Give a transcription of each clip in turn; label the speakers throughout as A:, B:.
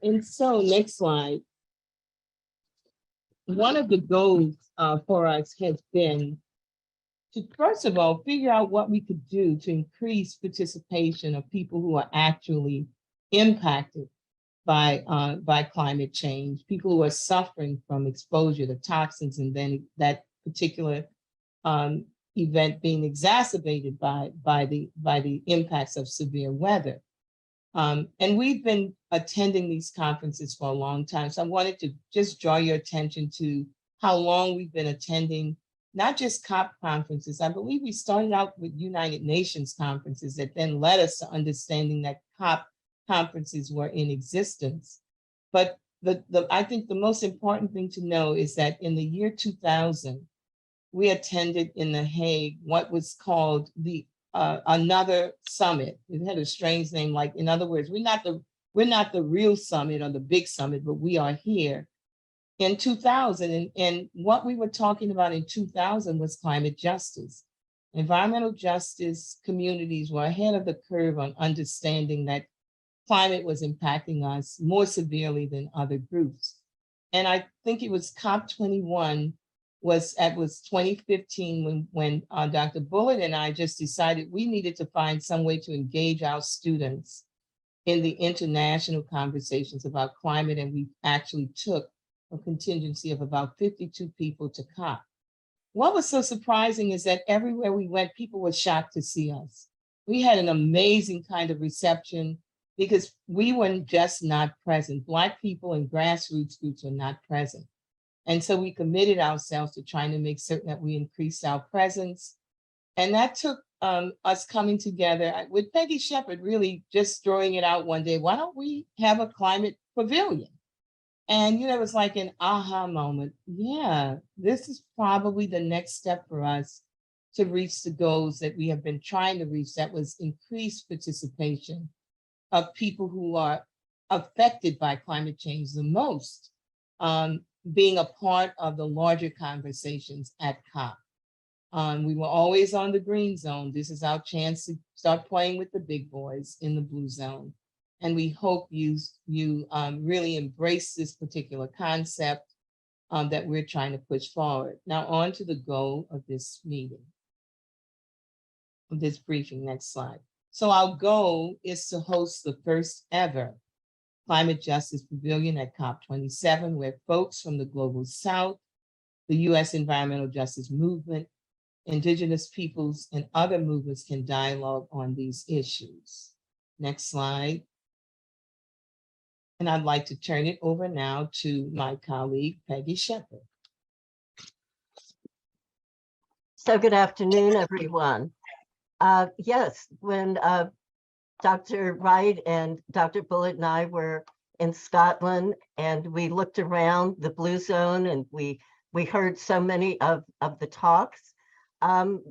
A: And so next slide, one of the goals for us has been to, first of all, figure out what we could do to increase participation of people who are actually impacted by climate change, people who are suffering from exposure to toxins, and then that particular event being exacerbated by the impacts of severe weather. And we've been attending these conferences for a long time. So I wanted to just draw your attention to how long we've been attending, not just COP conferences. I believe we started out with United Nations conferences that then led us to understanding that COP conferences were in existence. But I think the most important thing to know is that in the year 2000, we attended in The Hague what was called the another summit. It had a strange name, like, in other words, we're not the real summit or the big summit, but we are here in 2000. And what we were talking about in 2000 was climate justice. Environmental justice communities were ahead of the curve on understanding that climate was impacting us more severely than other groups. And I think it was COP21 was 2015 when Dr. Bullard and I just decided we needed to find some way to engage our students in the international conversations about climate. And we actually took a contingency of about 52 people to COP. What was so surprising is that everywhere we went, people were shocked to see us. We had an amazing kind of reception because we were just not present. Black people and grassroots groups were not present. And so we committed ourselves to trying to make certain that we increased our presence. And that took us coming together with Peggy Shepard, really just throwing it out one day. Why don't we have a climate pavilion? And, it was like an aha moment. Yeah, this is probably the next step for us to reach the goals that we have been trying to reach. That was increased participation of people who are affected by climate change the most, being a part of the larger conversations at COP. We were always on the green zone. This is our chance to start playing with the big boys in the blue zone. And we hope you really embrace this particular concept that we're trying to push forward. Now on to the goal of this meeting, of this briefing. Next slide. So our goal is to host the first ever Climate Justice Pavilion at COP27, where folks from the Global South, the U.S. environmental justice movement, Indigenous peoples, and other movements can dialogue on these issues. Next slide. And I'd like to turn it over now to my colleague, Peggy Shepard.
B: So good afternoon, everyone. Yes, when Dr. Wright and Dr. Bullard and I were in Scotland, and we looked around the Blue Zone, and we heard so many of the talks,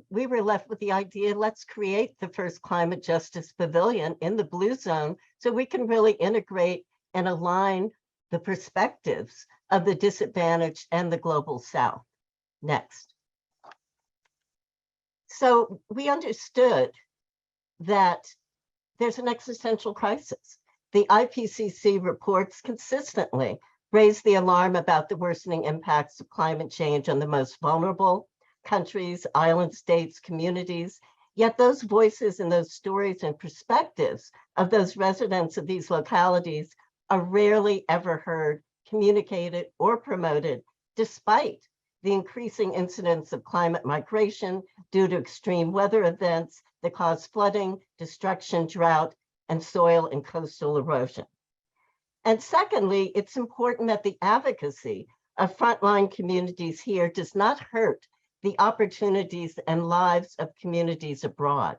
B: we were left with the idea, let's create the first climate justice pavilion in the Blue Zone so we can really integrate and align the perspectives of the disadvantaged and the Global South. Next. So we understood that there's an existential crisis. The IPCC reports consistently raise the alarm about the worsening impacts of climate change on the most vulnerable countries, island states, communities. Yet those voices and those stories and perspectives of those residents of these localities are rarely ever heard, communicated, or promoted, despite the increasing incidence of climate migration due to extreme weather events that cause flooding, destruction, drought, and soil and coastal erosion. And secondly, it's important that the advocacy of frontline communities here does not hurt the opportunities and lives of communities abroad.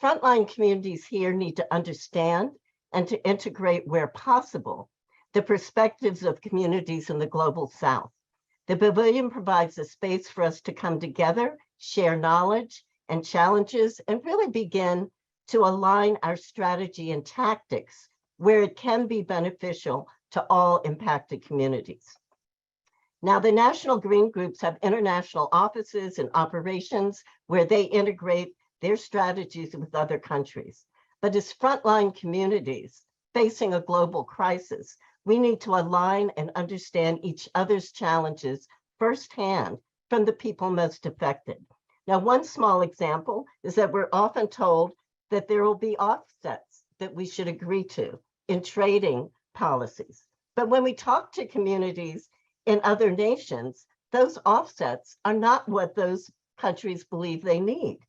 B: Frontline communities here need to understand and to integrate where possible the perspectives of communities in the Global South. The pavilion provides a space for us to come together, share knowledge and challenges, and really begin to align our strategy and tactics where it can be beneficial to all impacted communities. Now, the national green groups have international offices and operations where they integrate their strategies with other countries. But as frontline communities, facing a global crisis, we need to align and understand each other's challenges firsthand from the people most affected. Now, one small example is that we're often told that there will be offsets that we should agree to in trading policies. But when we talk to communities in other nations, those offsets are not what those countries believe they need.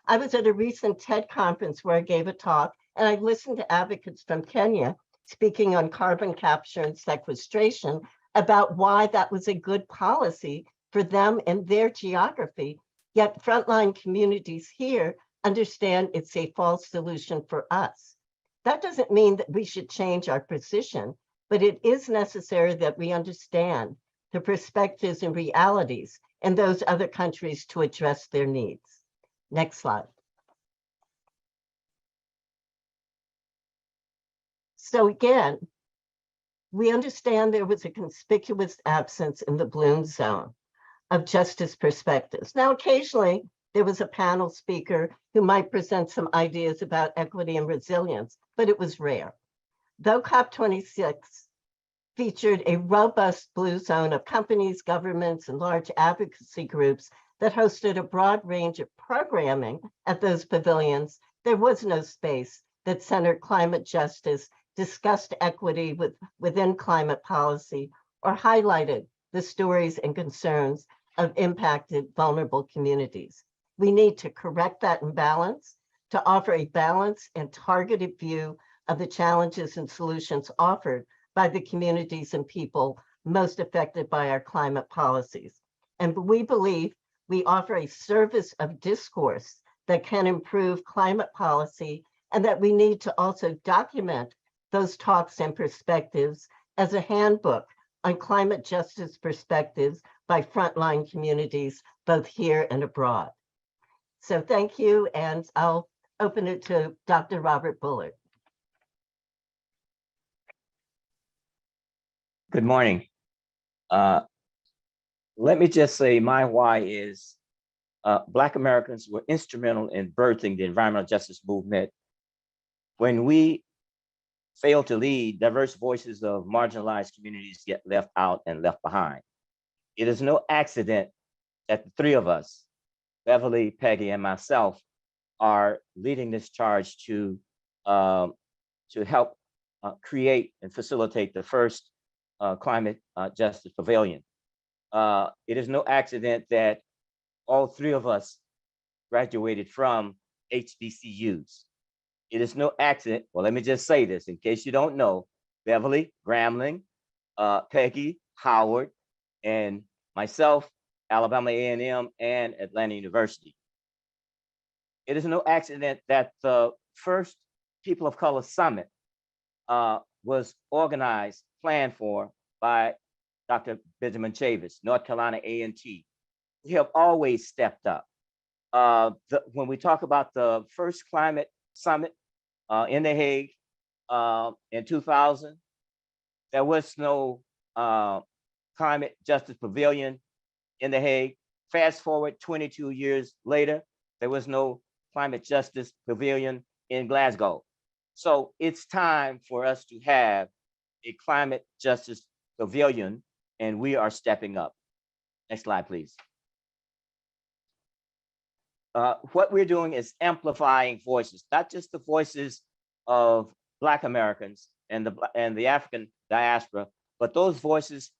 B: I was at a recent TED conference where I gave a talk, and I listened to advocates from Kenya speaking on carbon capture and sequestration about why that was a good policy for them and their geography. Yet frontline communities here understand it's a false solution for us. That doesn't mean that we should change our position, but it is necessary that we understand the perspectives and realities in those other countries to address their needs. Next slide. So again, we understand there was a conspicuous absence in the Bloom zone of justice perspectives. Now, occasionally, there was a panel speaker who might present some ideas about equity and resilience, but it was rare. Though COP26 featured a robust blue zone of companies, governments, and large advocacy groups that hosted a broad range of programming at those pavilions, there was no space that centered climate justice, discussed equity within climate policy, or highlighted the stories and concerns of impacted vulnerable communities. We need to correct that imbalance to offer a balanced and targeted view of the challenges and solutions offered by the communities and people most affected by our climate policies. And we believe we offer a service of discourse that can improve climate policy, and that we need to also document those talks and perspectives as a handbook on climate justice perspectives by frontline communities, both here and abroad. So thank you, and I'll open it to Dr. Robert Bullard.
C: Good morning. Let me just say my why is Black Americans were instrumental in birthing the environmental justice movement. When we fail to lead, diverse voices of marginalized communities get left out and left behind. It is no accident that the three of us, Beverly, Peggy, and myself, are leading this charge to help create and facilitate the first climate justice pavilion. It is no accident that all three of us graduated from HBCUs. It is no accident, well, let me just say this in case you don't know, Beverly, Grambling, Peggy, Howard, and myself, Alabama A&M and Atlanta University. It is no accident that the first People of Color Summit was organized, planned for by Dr. Benjamin Chavis, North Carolina A&T. We have always stepped up. When we talk about the first climate summit in The Hague in 2000, there was no climate justice pavilion in The Hague. Fast forward 22 years later, there was no climate justice pavilion in Glasgow. So it's time for us to have a climate justice pavilion, and we are stepping up. Next slide, please. What we're doing is amplifying voices, not just the voices of Black Americans and the African diaspora, but those voices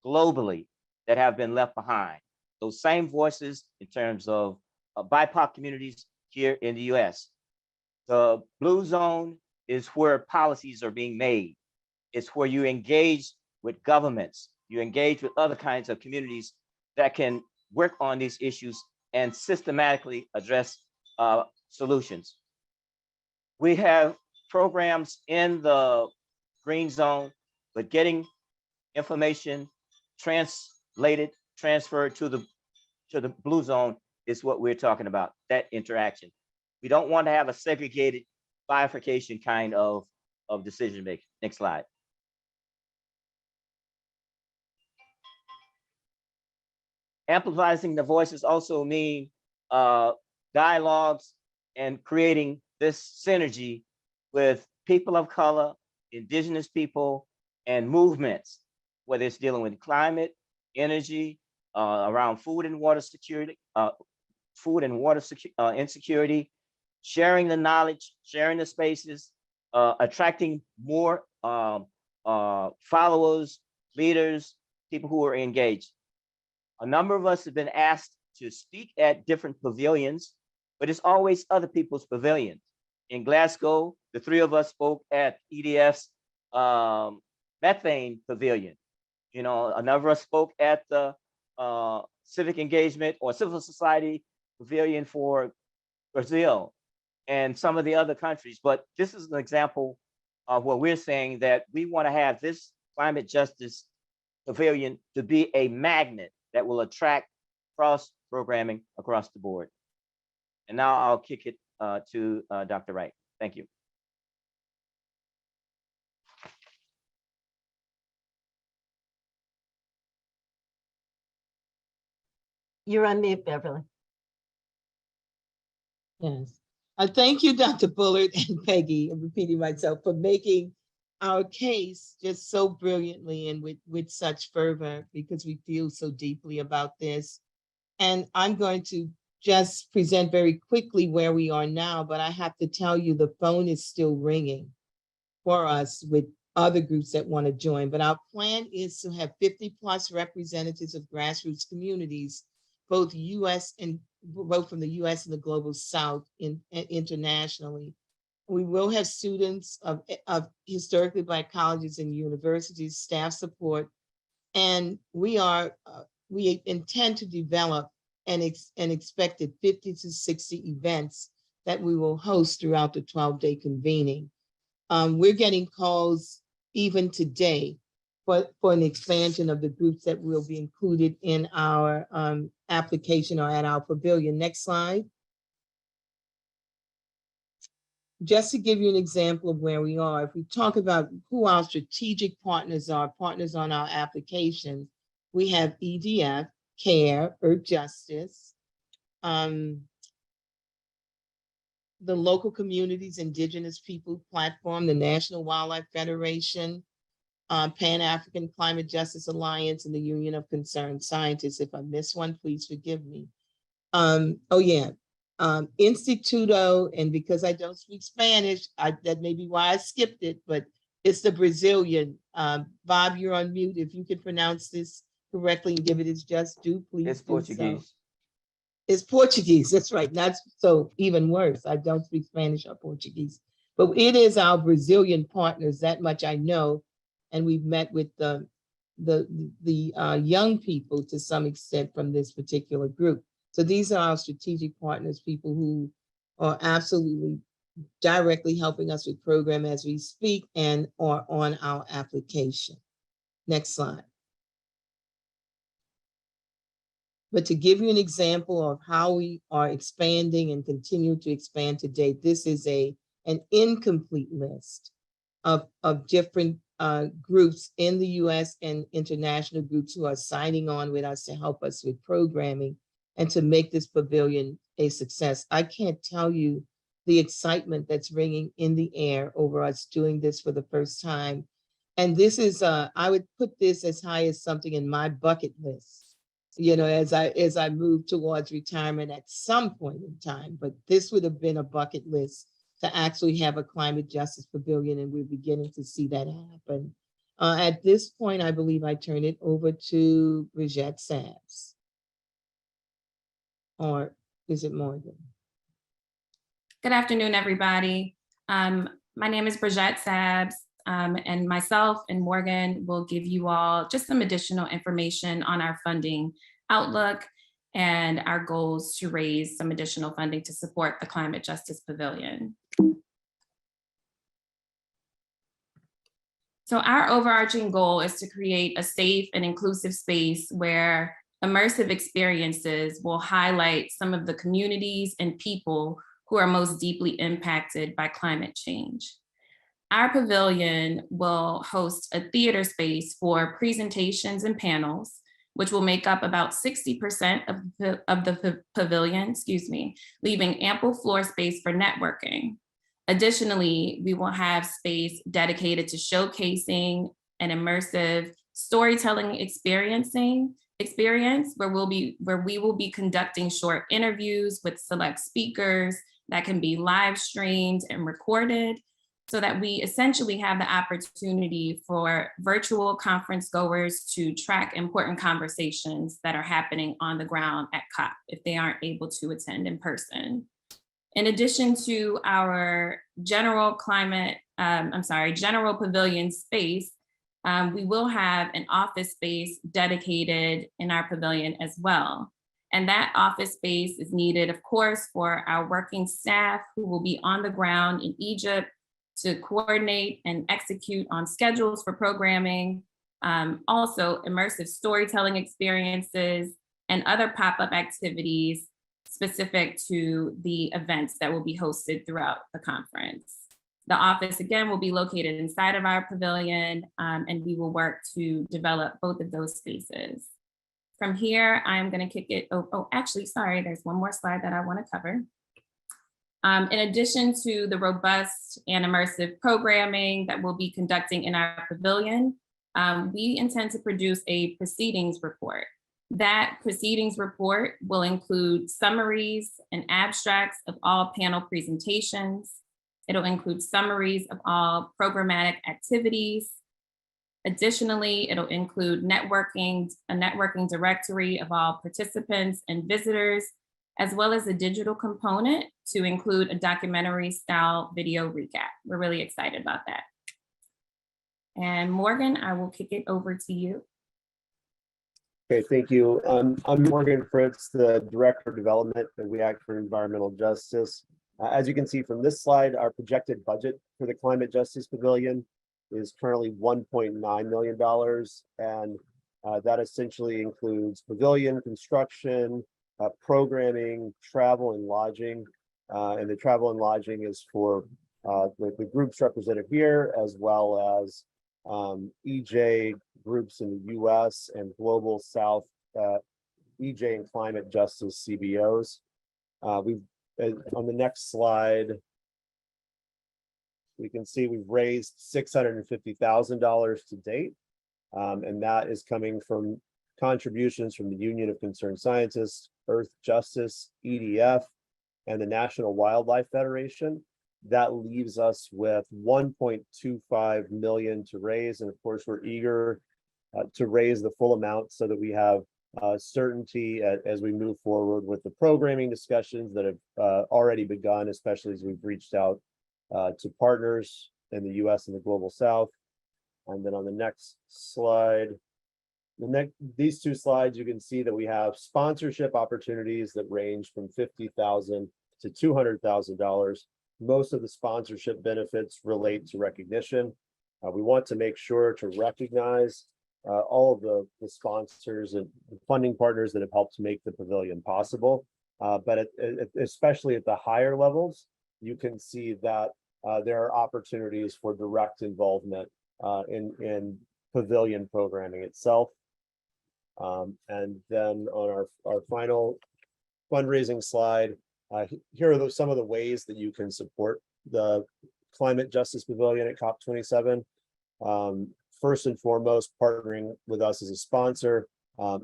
C: globally that have been left behind. Those same voices in terms of BIPOC communities here in the US. The blue zone is where policies are being made. It's where you engage with governments, you engage with other kinds of communities that can work on these issues and systematically address solutions. We have programs in the green zone, but getting information translated, transferred to the blue zone is what we're talking about, that interaction. We don't want to have a segregated bifurcation kind of decision making. Next slide. Amplifying the voices also mean dialogues and creating this synergy with people of color indigenous people, and movements, whether it's dealing with climate, energy, around food and water security, insecurity, sharing the knowledge, sharing the spaces, attracting more followers, leaders, people who are engaged. A number of us have been asked to speak at different pavilions, but it's always other people's pavilions. In Glasgow, the three of us spoke at EDF's methane pavilion. You know, a number of us spoke at the civic engagement or civil society pavilion for Brazil and some of the other countries. But this is an example of what we're saying, that we want to have this climate justice pavilion to be a magnet that will attract cross programming across the board. And now I'll kick it to Dr. Wright. Thank you.
B: You're on mute, Beverly.
A: Yes. Thank you, Dr. Bullard and Peggy, I'm repeating myself, for making our case just so brilliantly and with such fervor, because we feel so deeply about this. And I'm going to just present very quickly where we are now, but I have to tell you, the phone is still ringing for us with other groups that want to join. But our plan is to have 50+ representatives of grassroots communities, both from the US and the global South internationally. We will have students of historically Black colleges and universities, staff support, and we intend to develop an expected 50 to 60 events that we will host throughout the 12-day convening. We're getting calls even today for an expansion of the groups that will be included in our application or at our pavilion. Next slide. Just to give you an example of where we are, if we talk about who our strategic partners are, partners on our application, we have EDF, CARE, Earth Justice, the Local Communities Indigenous People Platform, the National Wildlife Federation, Pan-African Climate Justice Alliance, and the Union of Concerned Scientists. If I miss one, please forgive me. Instituto, and because I don't speak Spanish, that may be why I skipped it, but it's the Brazilian. Bob, you're on mute. If you can pronounce this correctly and give it its just due, please.
C: It's Portuguese.
A: So. It's Portuguese, that's right. Not so even worse. I don't speak Spanish or Portuguese, but it is our Brazilian partners, that much I know. And we've met with the young people to some extent from this particular group. So these are our strategic partners, people who are absolutely directly helping us with program as we speak and are on our application. Next slide. But to give you an example of how we are expanding and continue to expand to date, this is an incomplete list of different groups in the US and international groups who are signing on with us to help us with programming and to make this pavilion a success. I can't tell you the excitement that's ringing in the air over us doing this for the first time. And this is, I would put this as high as something in my bucket list, you know, as I move towards retirement at some point in time. But this would have been a bucket list to actually have a climate justice pavilion, and we're beginning to see that happen. At this point, I believe I turn it over to Brigitte Sabbs. Or is it Morgan?
D: Good afternoon, everybody. My name is Brigitte Sabbs, and myself and Morgan will give you all just some additional information on our funding outlook and our goals to raise some additional funding to support the Climate Justice Pavilion. So our overarching goal is to create a safe and inclusive space where immersive experiences will highlight some of the communities and people who are most deeply impacted by climate change. Our pavilion will host a theater space for presentations and panels, which will make up about 60% of the pavilion, leaving ample floor space for networking. Additionally, we will have space dedicated to showcasing an immersive storytelling experience where we will be conducting short interviews with select speakers that can be live streamed and recorded, so that we essentially have the opportunity for virtual conference goers to track important conversations that are happening on the ground at COP if they aren't able to attend in person. In addition to our general pavilion space, we will have an office space dedicated in our pavilion as well. And that office space is needed, of course, for our working staff who will be on the ground in Egypt to coordinate and execute on schedules for programming, also immersive storytelling experiences and other pop-up activities specific to the events that will be hosted throughout the conference. The office, again, will be located inside of our pavilion, and we will work to develop both of those spaces. From here, I'm going to kick it, actually, sorry, there's one more slide that I want to cover. In addition to the robust and immersive programming that we'll be conducting in our pavilion, we intend to produce a proceedings report. That proceedings report will include summaries and abstracts of all panel presentations. It'll include summaries of all programmatic activities. Additionally, it'll include a networking directory of all participants and visitors, as well as a digital component to include a documentary style video recap. We're really excited about that. And Morgan, I will kick it over to you.
E: Okay, thank you. I'm Morgan Fritz, the Director of Development at We Act for Environmental Justice. As you can see from this slide, our projected budget for the Climate Justice Pavilion is currently $1.9 million. And that essentially includes pavilion construction, programming, travel and lodging. And the travel and lodging is for the groups represented here, as well as EJ groups in the US and Global South EJ and Climate Justice CBOs. We've on the next slide, we can see we've raised $650,000 to date, and that is coming from contributions from the Union of Concerned Scientists, Earth Justice, EDF, and the National Wildlife Federation. That leaves us with $1.25 million to raise, and of course we're eager to raise the full amount so that we have certainty as we move forward with the programming discussions that have already begun, especially as we've reached out to partners in the US and the Global South. And then on the next slide, these two slides, you can see that we have sponsorship opportunities that range from $50,000 to $200,000. Most of the sponsorship benefits relate to recognition. We want to make sure to recognize all of the sponsors and the funding partners that have helped make the pavilion possible. But especially at the higher levels, you can see that there are opportunities for direct involvement in pavilion programming itself. And then on our final fundraising slide, here are some of the ways that you can support the Climate Justice Pavilion at COP27. First and foremost, partnering with us as a sponsor,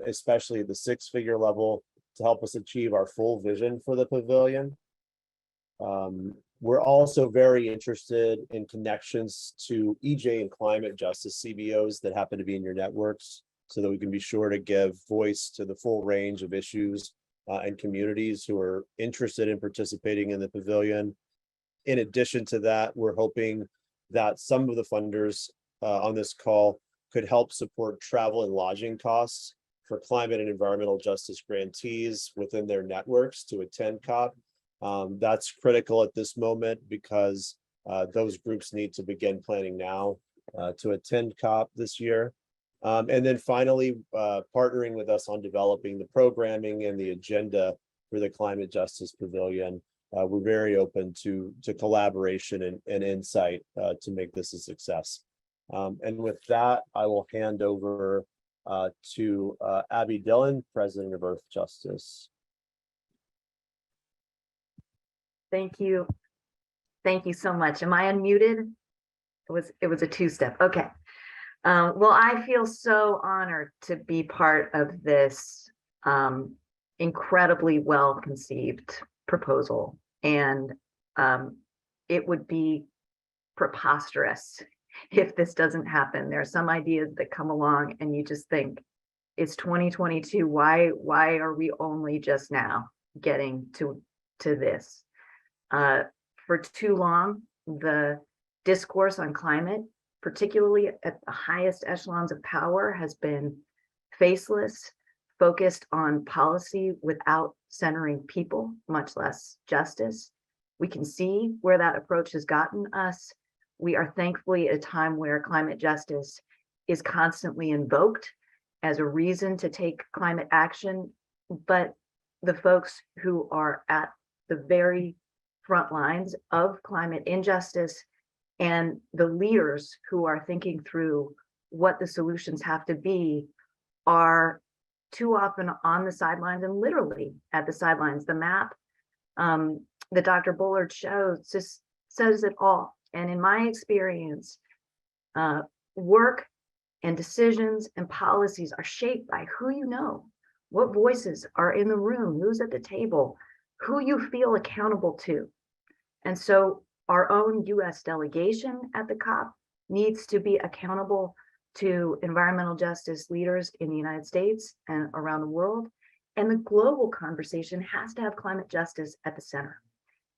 E: especially at the six-figure level, to help us achieve our full vision for the pavilion. We're also very interested in connections to EJ and Climate Justice CBOs that happen to be in your networks, so that we can be sure to give voice to the full range of issues and communities who are interested in participating in the pavilion. In addition to that, we're hoping that some of the funders on this call could help support travel and lodging costs for climate and environmental justice grantees within their networks to attend COP. That's critical at this moment because those groups need to begin planning now to attend COP this year. And then finally, partnering with us on developing the programming and the agenda for the Climate Justice Pavilion. We're very open to collaboration and insight to make this a success. And with that, I will hand over to Abby Dillon, President of Earth Justice.
F: Thank you. Thank you so much. Am I unmuted? It was a two-step. Okay. Well, I feel so honored to be part of this incredibly well-conceived proposal. And it would be preposterous if this doesn't happen. There are some ideas that come along and you just think, it's 2022. Why are we only just now getting to this? For too long, the discourse on climate, particularly at the highest echelons of power, has been faceless, focused on policy without centering people, much less justice. We can see where that approach has gotten us. We are thankfully at a time where climate justice is constantly invoked as a reason to take climate action, but the folks who are at the very front lines of climate injustice and the leaders who are thinking through what the solutions have to be are too often on the sidelines and literally at the sidelines. The map that Dr. Bullard shows just says it all. And in my experience, work and decisions and policies are shaped by who you know, what voices are in the room, who's at the table, who you feel accountable to. And so our own US delegation at the COP needs to be accountable to environmental justice leaders in the United States and around the world. And the global conversation has to have climate justice at the center.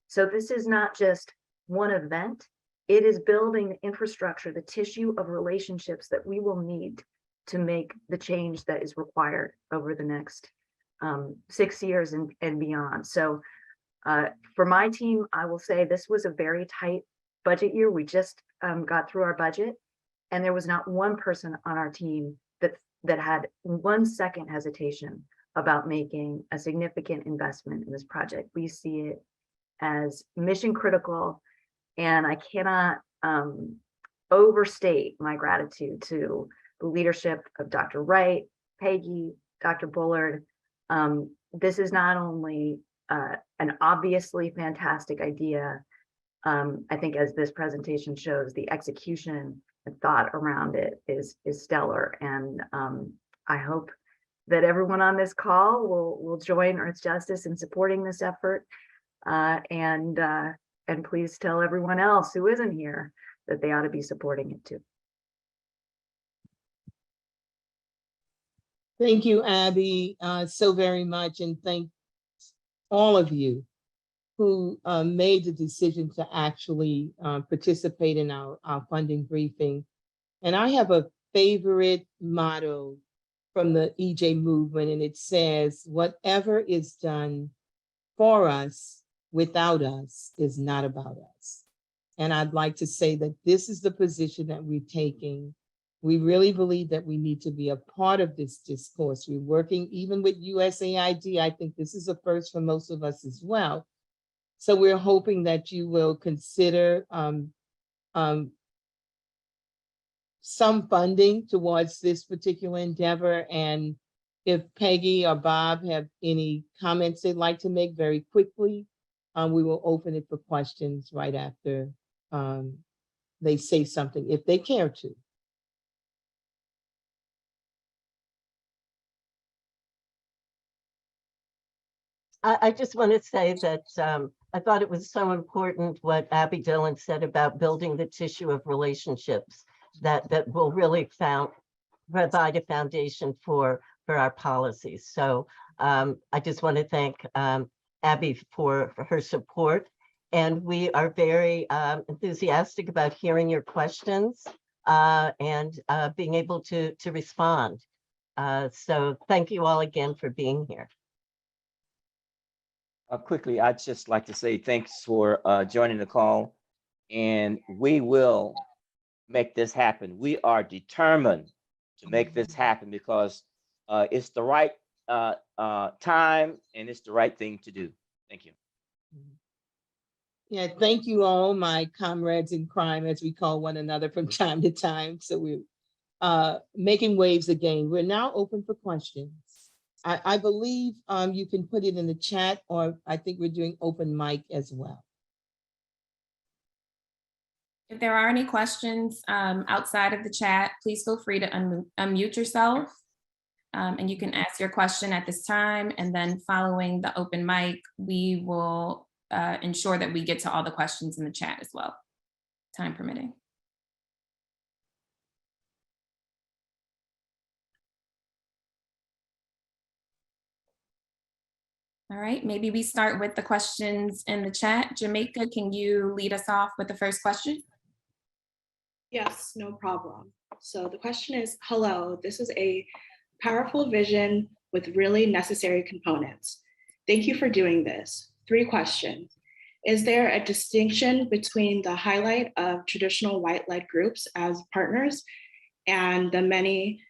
F: So this is not just one event. It is building the infrastructure, the tissue of relationships that we will need to make the change that is required over the next 6 years and beyond. So for my team, I will say this was a very tight budget year. We just got through our budget, and there was not one person on our team that had 1 second hesitation about making a significant investment in this project. We see it as mission critical, and I cannot overstate my gratitude to the leadership of Dr. Wright, Peggy, Dr. Bullard. This is not only an obviously fantastic idea. I think as this presentation shows, the execution and thought around it is stellar. And I hope that everyone on this call will join Earth Justice in supporting this effort. And please tell everyone else who isn't here that they ought to be supporting it too.
A: Thank you, Abby, so very much. And thank all of you who made the decision to actually participate in our funding briefing. And I have a favorite motto from the EJ movement, and it says, whatever is done for us without us is not about us. And I'd like to say that this is the position that we're taking. We really believe that we need to be a part of this discourse. We're working even with USAID. I think this is a first for most of us as well. So we're hoping that you will consider some funding towards this particular endeavor. And if Peggy or Bob have any comments they'd like to make very quickly, we will open it for questions right after they say something, if they care to.
B: I just want to say that I thought it was so important what Abby Dillon said about building the tissue of relationships that will really provide a foundation for our policies. So I just want to thank Abby for her support. And we are very enthusiastic about hearing your questions and being able to respond. So thank you all again for being here.
C: Quickly, I'd just like to say thanks for joining the call, and we will make this happen. We are determined to make this happen because it's the right time and it's the right thing to do. Thank you.
A: Yeah, thank you all, my comrades in crime, as we call one another from time to time. So we're making waves again. We're now open for questions. I believe you can put it in the chat, or I think we're doing open mic as well.
D: If there are any questions outside of the chat, please feel free to unmute yourself. And you can ask your question at this time. And then following the open mic, we will ensure that we get to all the questions in the chat as well, time permitting. All right, maybe we start with the questions in the chat. Jamaica, can you lead us off with the first question?
G: Yes, no problem. So the question is, hello, this is a powerful vision with really necessary components. Thank you for doing this. 3 questions. Is there a distinction between the highlight of traditional white-led groups as partners and the many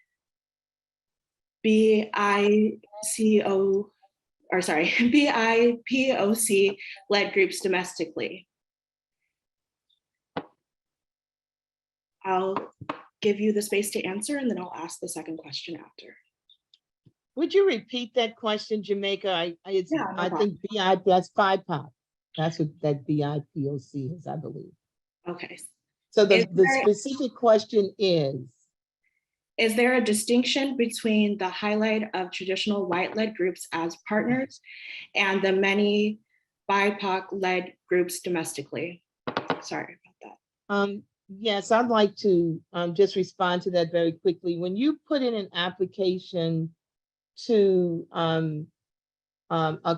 G: BIPOC-led groups domestically? I'll give you the space to answer and then I'll ask the second question after.
A: Would you repeat that question, Jamaica? I
G: no
A: think that's BIPOC. That's what that BIPOC is, I believe.
G: Okay.
A: So the specific question
G: is there a distinction between the highlight of traditional white-led groups as partners and the many BIPOC-led groups domestically? Sorry about that.
A: Yes, I'd like to just respond to that very quickly. When you put in an application to a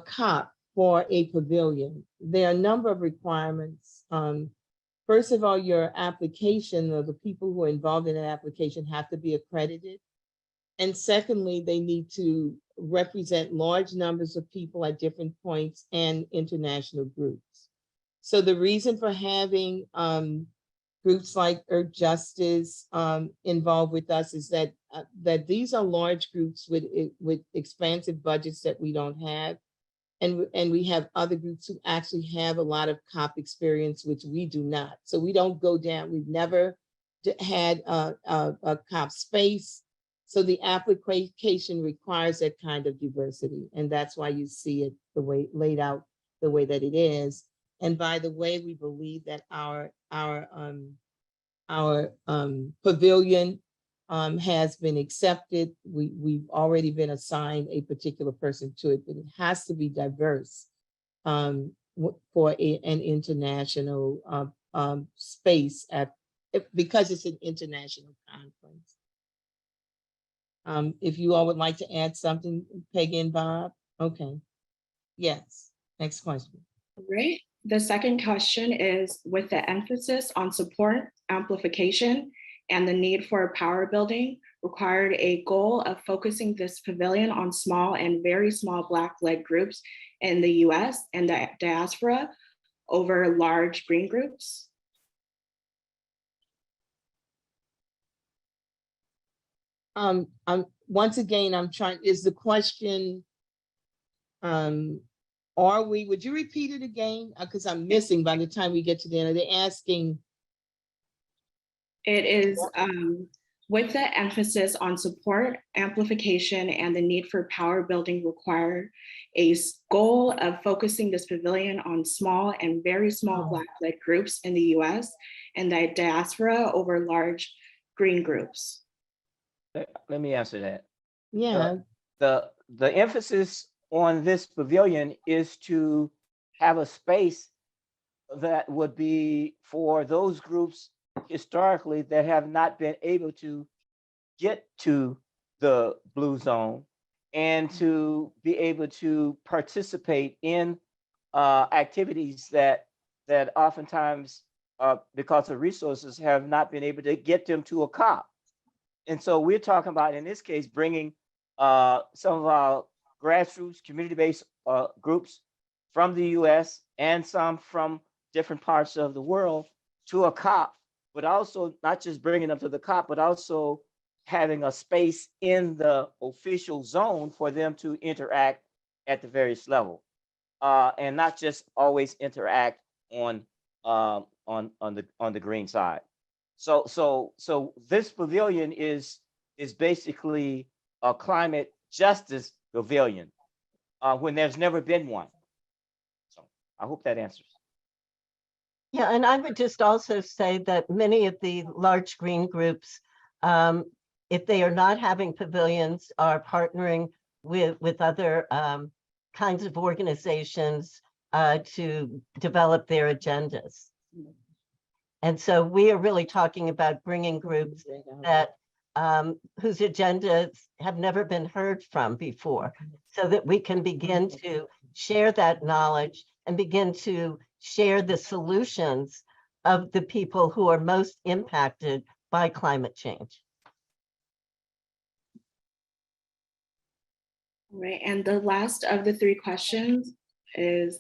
A: COP for a pavilion, there are a number of requirements. First of all, your application, or the people who are involved in that application, have to be accredited. And secondly, they need to represent large numbers of people at different points and international groups. So the reason for having groups like Earth Justice involved with us is that these are large groups with expansive budgets that we don't have. And we have other groups who actually have a lot of COP experience, which we do not. So we don't go down. We've never had a COP space. So the application requires that kind of diversity. And that's why you see it the way laid out the way that it is. And by the way, we believe that our pavilion has been accepted. We've already been assigned a particular person to it, but it has to be diverse for an international space because it's an international conference. If you all would like to add something, Peggy and Bob. Okay. Yes. Next question.
G: Right. The second question is, with the emphasis on support, amplification, and the need for power building, required a goal of focusing this pavilion on small and very small Black-led groups in the US and the diaspora over large green groups?
A: Once again, I'm trying, is the question, would you repeat it again? Because I'm missing by the time we get to the end. Are they asking?
G: It is with the emphasis on support, amplification, and the need for power building require a goal of focusing this pavilion on small and very small Black-led groups in the US and the diaspora over large green groups.
C: Let me answer that.
A: Yeah.
C: The emphasis on this pavilion is to have a space that would be for those groups historically that have not been able to get to the blue zone and to be able to participate in activities that oftentimes because of resources have not been able to get them to a COP. And so we're talking about, in this case, bringing some of our grassroots community-based groups from the US and some from different parts of the world to a COP, but also not just bringing them to the COP, but also having a space in the official zone for them to interact at the various level, and not just always interact on the green side. So this pavilion is basically a climate justice pavilion when there's never been one. So I hope that answers.
B: Yeah, and I would just also say that many of the large green groups, if they are not having pavilions, are partnering with other kinds of organizations to develop their agendas. And so we are really talking about bringing groups that whose agendas have never been heard from before, so that we can begin to share that knowledge and begin to share the solutions of the people who are most impacted by climate change.
G: Right, and the last of the three questions is,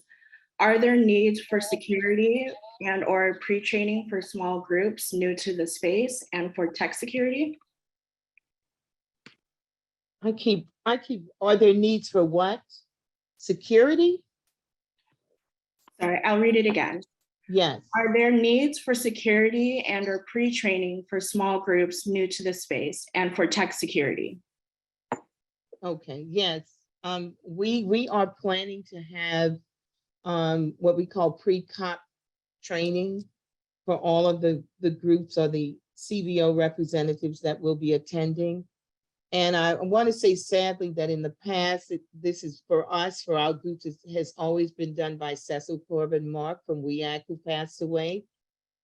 G: are there needs for security and or pre-training for small groups new to the space and for tech security?
A: Are there needs for what? Security?
G: Sorry, I'll read it again.
A: Yes.
G: Are there needs for security and or pre-training for small groups new to the space and for tech security?
A: Okay, yes. We are planning to have what we call pre-COP training for all of the groups or the CBO representatives that will be attending. And I want to say sadly that in the past, this is for us, for our groups, it has always been done by Cecil Corbin Mark from WEAC, who passed away.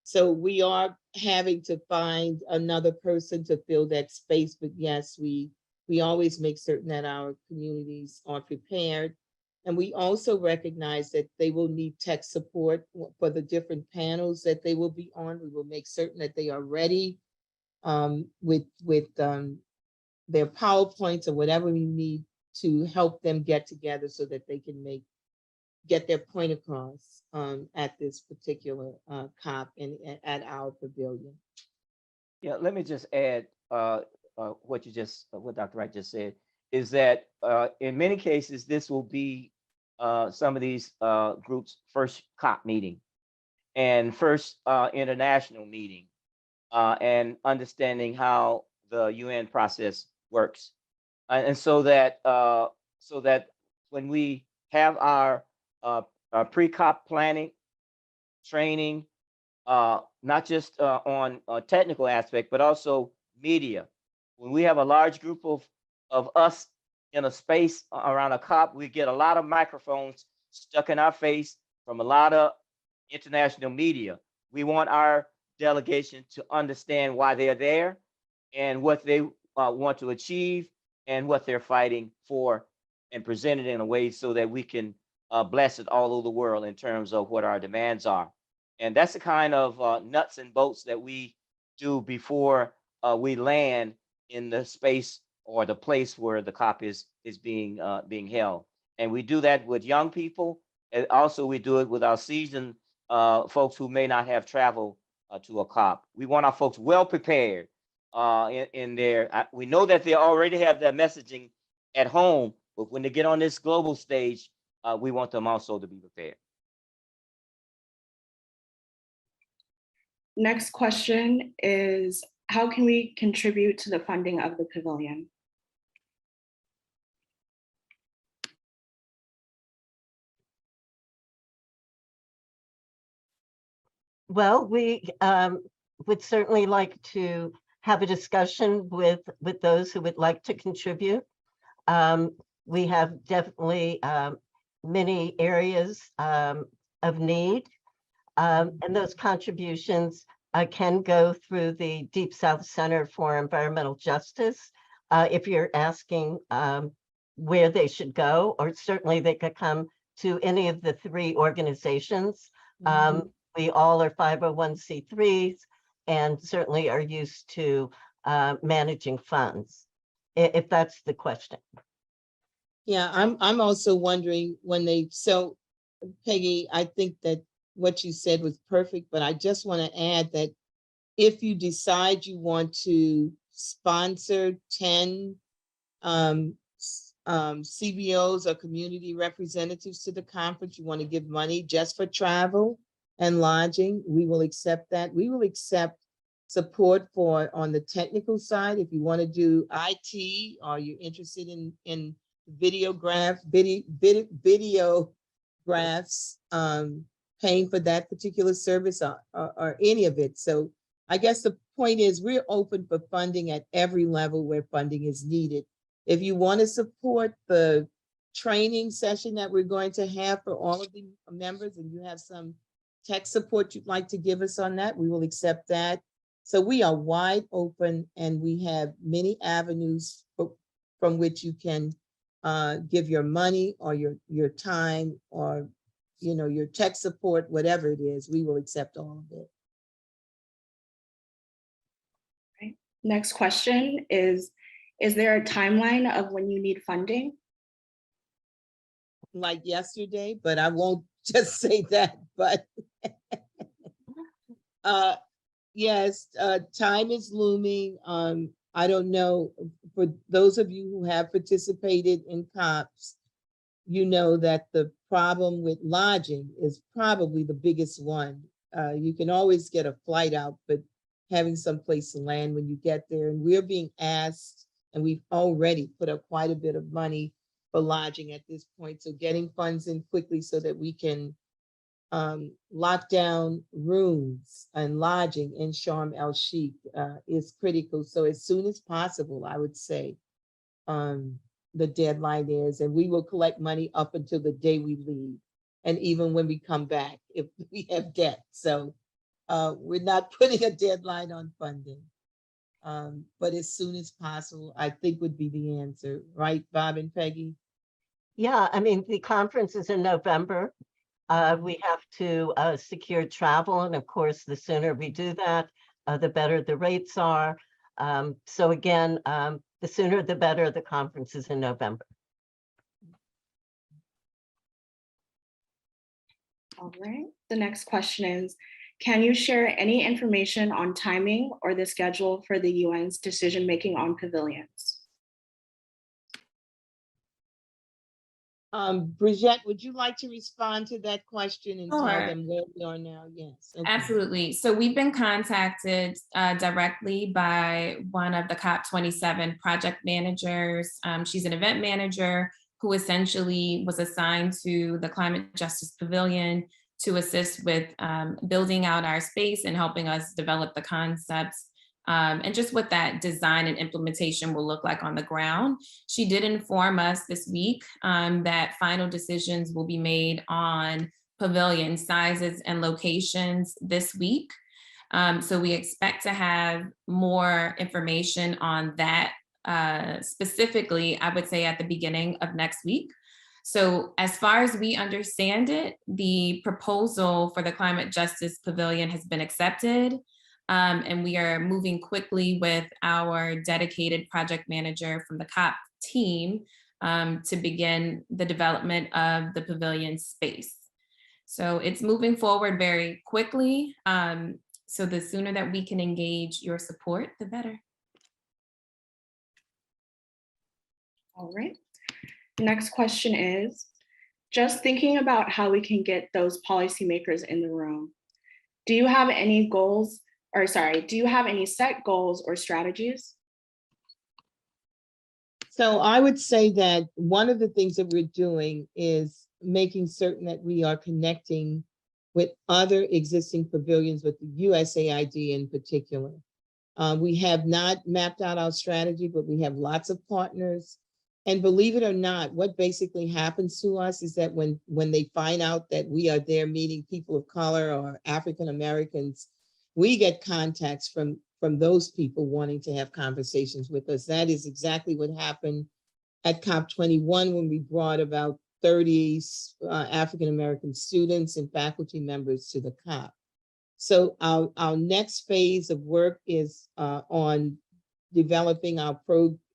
A: So we are having to find another person to fill that space. But yes, we always make certain that our communities are prepared. And we also recognize that they will need tech support for the different panels that they will be on. We will make certain that they are ready with their PowerPoints or whatever we need to help them get together so that they can get their point across at this particular COP and at our pavilion.
C: Yeah, let me just add what Dr. Wright just said, is that in many cases, this will be some of these groups' first COP meeting and first international meeting and understanding how the UN process works. And so that when we have our pre-COP planning, training, not just on a technical aspect, but also media. When we have a large group of us in a space around a COP, we get a lot of microphones stuck in our face from a lot of international media. We want our delegation to understand why they're there and what they want to achieve and what they're fighting for, and present it in a way so that we can bless it all over the world in terms of what our demands are. And that's the kind of nuts and bolts that we do before we land in the space or the place where the COP is being held. And we do that with young people, and also we do it with our seasoned folks who may not have traveled to a COP. We want our folks well prepared in there. We know that they already have their messaging at home, but when they get on this global stage, we want them also to be prepared.
G: Next question is, how can we contribute to the funding of the pavilion?
B: Well, we would certainly like to have a discussion with those who would like to contribute. We have definitely many areas of need, and those contributions can go through the Deep South Center for Environmental Justice. If you're asking where they should go, or certainly they could come to any of the three organizations. We all are 501c3s and certainly are used to managing funds, if that's the question.
A: Yeah, I'm also wondering so Peggy, I think that what you said was perfect, but I just want to add that if you decide you want to sponsor 10 CBOs or community representatives to the conference, you want to give money just for travel and lodging, we will accept that. We will accept support for on the technical side. If you want to do IT, or you're interested in videographs, paying for that particular service or any of it. So I guess the point is we're open for funding at every level where funding is needed. If you want to support the training session that we're going to have for all of the members and you have some tech support you'd like to give us on that, we will accept that. So we are wide open and we have many avenues from which you can give your money or your time or your tech support, whatever it is, we will accept all of it.
G: Okay. Next question is there a timeline of when you need funding?
A: Like yesterday, but I won't just say that, but yes, time is looming. I don't know, for those of you who have participated in COPs, you know that the problem with lodging is probably the biggest one. You can always get a flight out, but having some place to land when you get there, and we're being asked, and we've already put up quite a bit of money for lodging at this point. So getting funds in quickly so that we can lock down rooms and lodging in Sharm el Sheikh is critical. So as soon as possible, I would say the deadline is, and we will collect money up until the day we leave. And even when we come back, if we have debt. So we're not putting a deadline on funding. But as soon as possible, I think would be the answer. Right, Bob and Peggy?
B: Yeah, I mean, the conference is in November. We have to secure travel. And of course, the sooner we do that, the better the rates are. So again, the sooner the better. The conference is in November.
G: All right. The next question is, can you share any information on timing or the schedule for the UN's decision-making on pavilions?
A: Bridget, would you like to respond to that question and tell
D: Sure.
A: them where we are now? Yes. Okay.
D: Absolutely. So we've been contacted directly by one of the COP27 project managers. She's an event manager who essentially was assigned to the Climate Justice Pavilion to assist with building out our space and helping us develop the concepts and just what that design and implementation will look like on the ground. She did inform us this week that final decisions will be made on pavilion sizes and locations this week. So we expect to have more information on that specifically, I would say at the beginning of next week. So as far as we understand it, the proposal for the Climate Justice Pavilion has been accepted. And we are moving quickly with our dedicated project manager from the COP team to begin the development of the pavilion space. So it's moving forward very quickly. So the sooner that we can engage your support, the better.
G: All right. Next question is, just thinking about how we can get those policymakers in the room. Do you have any goals, or sorry, do you have any set goals or strategies?
A: So I would say that one of the things that we're doing is making certain that we are connecting with other existing pavilions, with the USAID in particular. We have not mapped out our strategy, but we have lots of partners. And believe it or not, what basically happens to us is that when they find out that we are there meeting people of color or African Americans, we get contacts from those people wanting to have conversations with us. That is exactly what happened at COP21 when we brought about 30 African American students and faculty members to the COP. So our next phase of work is on developing our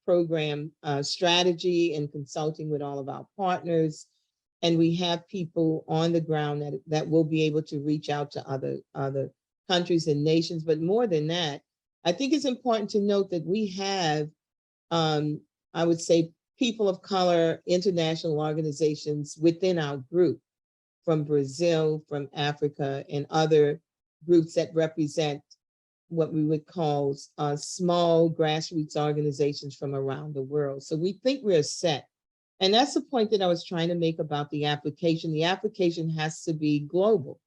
A: program strategy and consulting with all of our partners. And we have people on the ground that will be able to reach out to other countries and nations. But more than that, I think it's important to note that we have, I would say, people of color, international organizations within our group from Brazil, from Africa, and other groups that represent what we would call small grassroots organizations from around the world. So we think we're set. And that's the point that I was trying to make about the application. The application has to be global.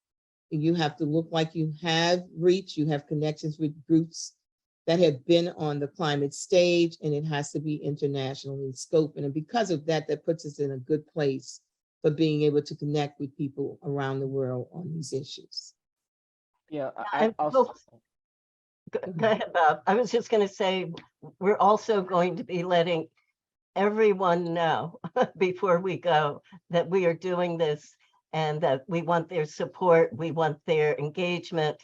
A: You have to look like you have reach, you have connections with groups that have been on the climate stage, and it has to be international in scope. And because of that, that puts us in a good place for being able to connect with people around the world on these issues.
C: Yeah,
B: And
C: also,
B: Go ahead, Bob. I was just going to say, we're also going to be letting everyone know before we go that we are doing this and that we want their support, we want their engagement,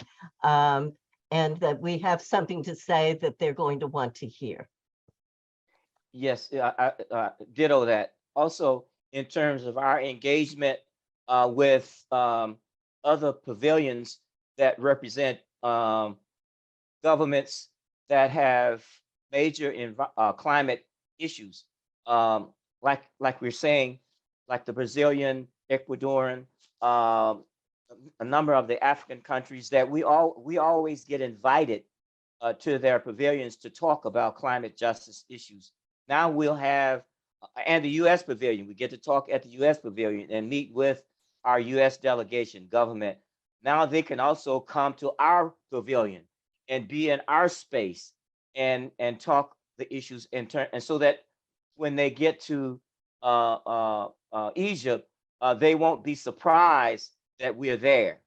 B: and that we have something to say that they're going to want to hear.
C: yes, ditto that. Also, in terms of our engagement with other pavilions that represent governments that have major climate issues, like we're saying, like the Brazilian, Ecuadorian, a number of the African countries that we always get invited to their pavilions to talk about climate justice issues. Now we'll have, and the U.S. pavilion, we get to talk at the U.S. pavilion and meet with our U.S. delegation government. Now they can also come to our pavilion and be in our space and talk the issues in turn, and so that when they get to Egypt, they won't be surprised that we're there,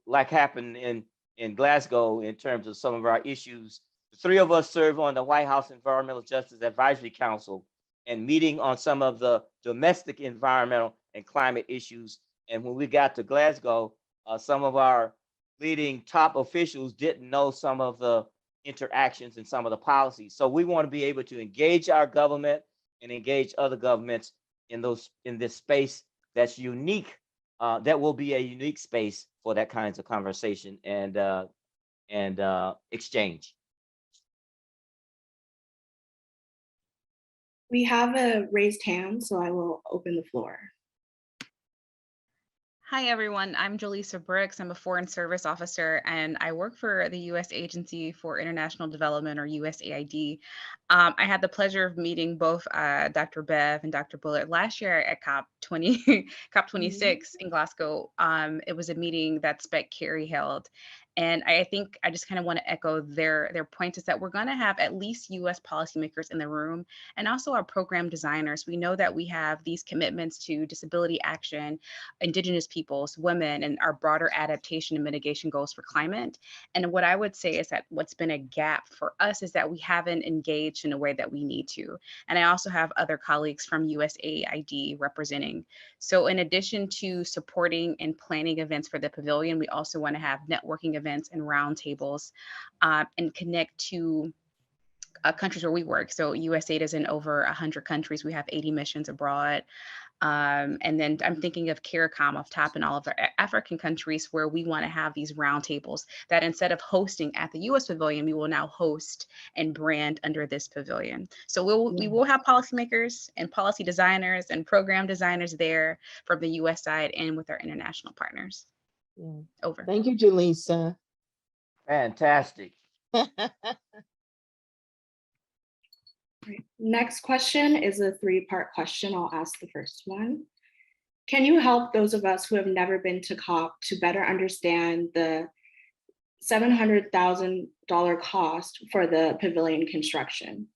C: like happened in Glasgow in terms of some of our issues. The three of us serve on the White House Environmental Justice Advisory Council and meeting on some of the domestic environmental and climate issues. And when we got to Glasgow, some of our leading top officials didn't know some of the interactions and some of the policies. So we want to be able to engage our government and engage other governments in this space that's unique. That will be a unique space for that kinds of conversation and exchange.
G: We have a raised hand, so I will open the floor.
H: Hi, everyone. I'm Jaleesa Brooks. I'm a Foreign Service Officer, and I work for the U.S. Agency for International Development, or USAID. I had the pleasure of meeting both Dr. Bev and Dr. Bullard last year at COP26 in Glasgow. It was a meeting that Spec Carey held. And I think I just kind of want to echo their points, is that we're going to have at least U.S. policymakers in the room and also our program designers. We know that we have these commitments to disability action, Indigenous peoples, women, and our broader adaptation and mitigation goals for climate. And what I would say is that what's been a gap for us is that we haven't engaged in a way that we need to. And I also have other colleagues from USAID representing. So in addition to supporting and planning events for the pavilion, we also want to have networking events and roundtables and connect to countries where we work. So USAID is in over 100 countries. We have 80 missions abroad. And then I'm thinking of CARICOM off top and all of the African countries where we want to have these roundtables that instead of hosting at the US pavilion, we will now host and brand under this pavilion. So we will have policymakers and policy designers and program designers there from the US side and with our international partners.
A: Yeah.
H: Over.
A: Thank you, Jaleesa.
C: Fantastic.
G: Next question is a three-part question. I'll ask the first one. Can you help those of us who have never been to COP to better understand the $700,000 cost for the pavilion construction?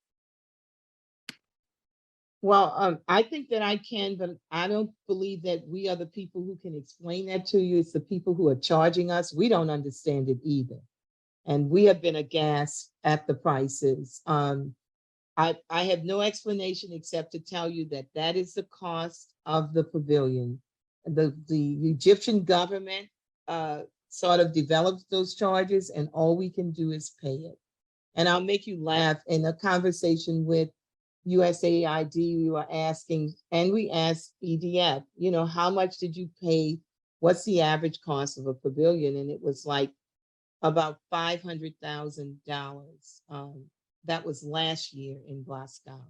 A: Well, I think that I can, but I don't believe that we are the people who can explain that to you. It's the people who are charging us. We don't understand it either. And we have been aghast at the prices. I have no explanation except to tell you that that is the cost of the pavilion. The Egyptian government sort of develops those charges, and all we can do is pay it. And I'll make you laugh. In a conversation with USAID, we were asking, and we asked EDF, you know, how much did you pay? What's the average cost of a pavilion? And it was like about $500,000. That was last year in Glasgow.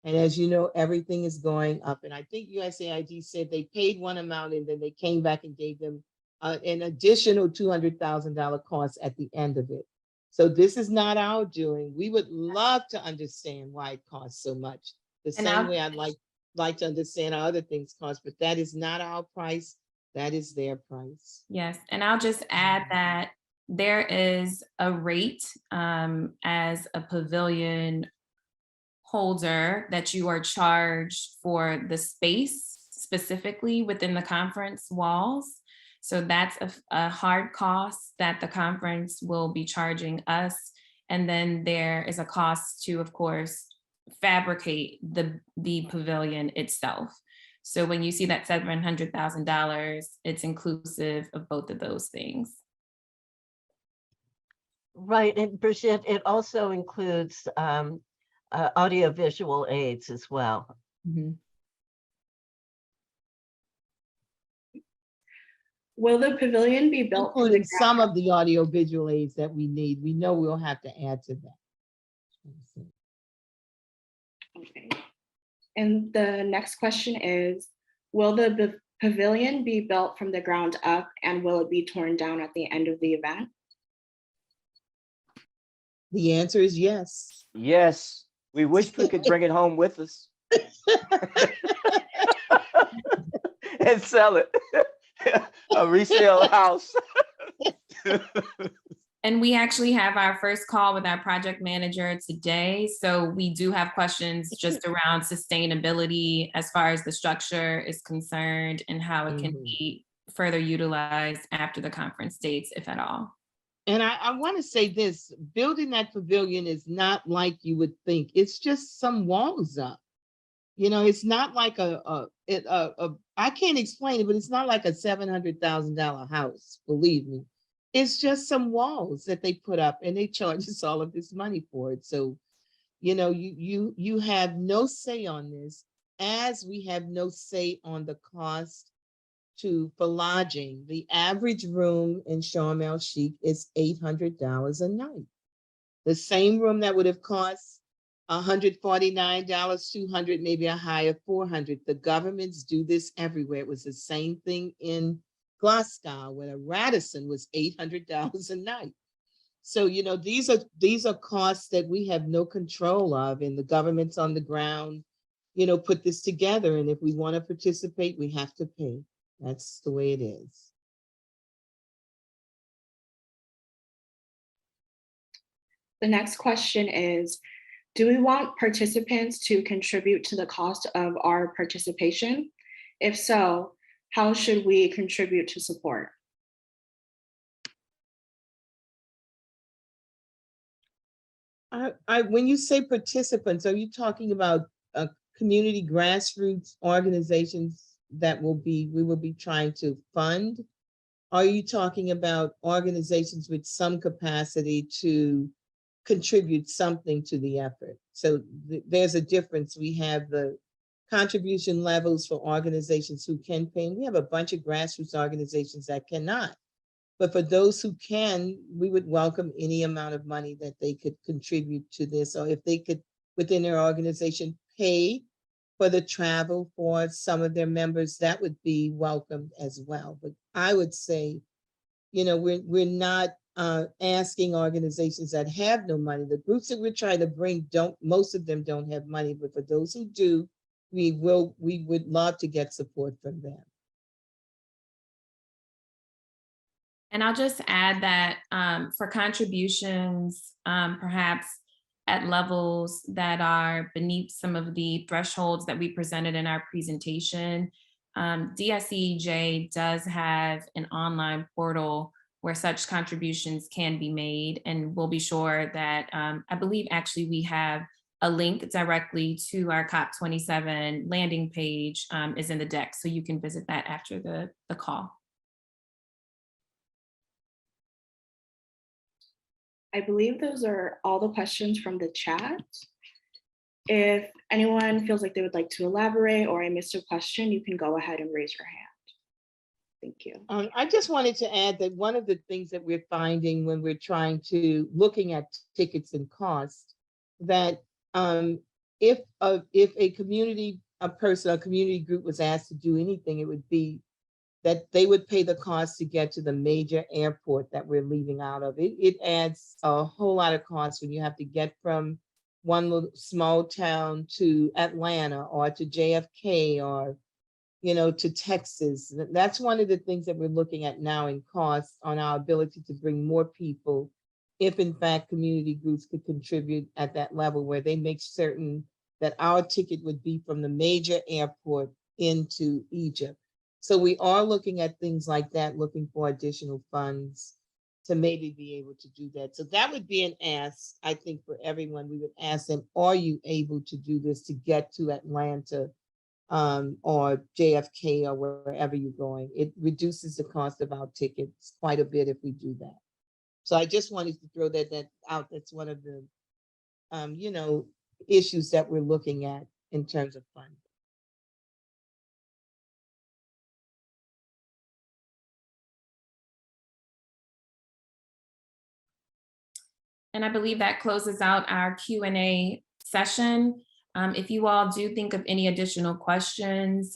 A: And as you know, everything is going up. And I think USAID said they paid one amount and then they came back and gave them an additional $200,000 cost at the end of it. So this is not our doing. We would love to understand why it costs so much. The same way I'd like to understand how other things cost, but that is not our price. That is their price.
D: Yes, and I'll just add that there is a rate as a pavilion holder that you are charged for the space specifically within the conference walls. So that's a hard cost that the conference will be charging us. And then there is a cost to, of course, fabricate the pavilion itself. So when you see that $700,000, it's inclusive of both of those things.
B: Right, and Brigitte, it also includes audiovisual aids as well.
A: Mhm.
G: Will the pavilion be built from the
A: Including
G: ground
A: some of the audio visual aids that we need. We know we'll have to add to that.
G: Okay. And the next question is, will the pavilion be built from the ground up and will it be torn down at the end of the event?
A: The answer is yes.
C: Yes, we wish we could bring it home with us and sell it. A resale house.
D: And we actually have our first call with our project manager today. So we do have questions just around sustainability as far as the structure is concerned and how it can be further utilized after the conference dates, if at all.
A: And I want to say this, building that pavilion is not like you would think. It's just some walls up. You know, it's not like I can't explain it, but it's not like a $700,000 house, believe me. It's just some walls that they put up and they charge us all of this money for it. So, you know, you have no say on this, as we have no say on the cost for lodging. The average room in Sharm el Sheikh is $800 a night. The same room that would have cost $149, $200, maybe a high of $400. The governments do this everywhere. It was the same thing in Glasgow, where a Radisson was $800 a night. So, you know, these are costs that we have no control of, and the governments on the ground, you know, put this together. And if we want to participate, we have to pay. That's the way it is.
G: The next question is, do we want participants to contribute to the cost of our participation? If so, how should we contribute to support?
A: When you say participants, are you talking about community grassroots organizations that we will be trying to fund? Are you talking about organizations with some capacity to contribute something to the effort? So there's a difference. We have the contribution levels for organizations who can pay, and we have a bunch of grassroots organizations that cannot. But for those who can, we would welcome any amount of money that they could contribute to this, or if they could, within their organization, pay for the travel for some of their members, that would be welcomed as well. But I would say, you know, we're not asking organizations that have no money. The groups that we're trying to bring most of them don't have money, but for those who do, we would love to get support from them.
D: And I'll just add that for contributions, perhaps at levels that are beneath some of the thresholds that we presented in our presentation, DSEJ does have an online portal where such contributions can be made. And we'll be sure that, I believe actually we have a link directly to our COP27 landing page is in the deck. So you can visit that after the call.
G: I believe those are all the questions from the chat. If anyone feels like they would like to elaborate or I missed a question, you can go ahead and raise your hand. Thank you.
A: I just wanted to add that one of the things that we're finding when we're looking at tickets and cost, that if a community group was asked to do anything, it would be that they would pay the cost to get to the major airport that we're leaving out of. It adds a whole lot of cost when you have to get from one little small town to Atlanta or to JFK or, to Texas. That's one of the things that we're looking at now in costs on our ability to bring more people, if in fact community groups could contribute at that level where they make certain that our ticket would be from the major airport into Egypt. So we are looking at things like that, looking for additional funds to maybe be able to do that. So that would be an ask, I think, for everyone. We would ask them, are you able to do this to get to Atlanta or JFK or wherever you're going? It reduces the cost of our tickets quite a bit if we do that. So I just wanted to throw that out. That's one of the, issues that we're looking at in terms of funding.
D: And I believe that closes out our Q&A session. If you all do think of any additional questions,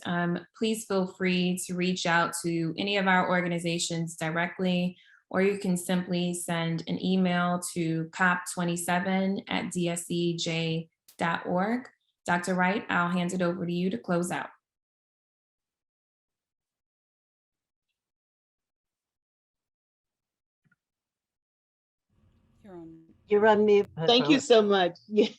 D: please feel free to reach out to any of our organizations directly, or you can simply send an email to cop27@dsej.org. Dr. Wright, I'll hand it over to you to close out.
B: You're on mute.
A: Thank you so much. Yes.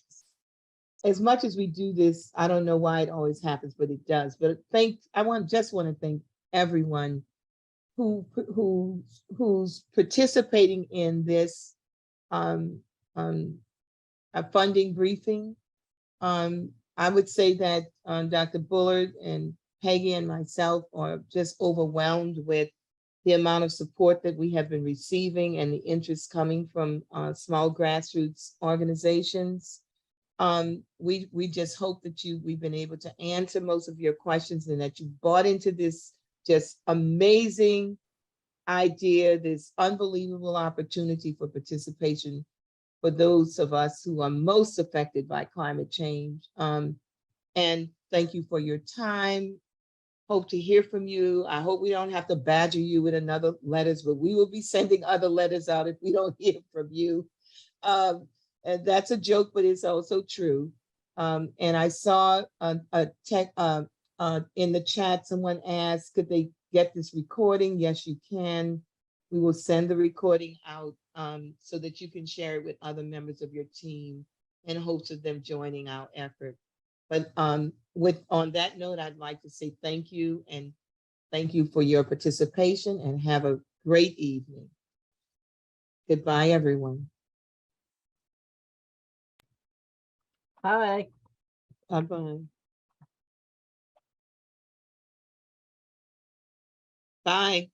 A: As much as we do this, I don't know why it always happens, but it does. But I just want to thank everyone who's participating in this a funding briefing. I would say that Dr. Bullard and Peggy and myself are just overwhelmed with the amount of support that we have been receiving and the interest coming from small grassroots organizations. We just hope that we've been able to answer most of your questions and that you bought into this just amazing idea, this unbelievable opportunity for participation for those of us who are most affected by climate change. And thank you for your time. Hope to hear from you. I hope we don't have to badger you with another letters, but we will be sending other letters out if we don't hear from you. And that's a joke, but it's also true. And I saw a tech in the chat, someone asked, could they get this recording? Yes, you can. We will send the recording out so that you can share it with other members of your team in hopes of them joining our effort. But on that note, I'd like to say thank you, and thank you for your participation, and have a great evening. Goodbye, everyone.
B: Bye.
A: Bye-bye. Bye.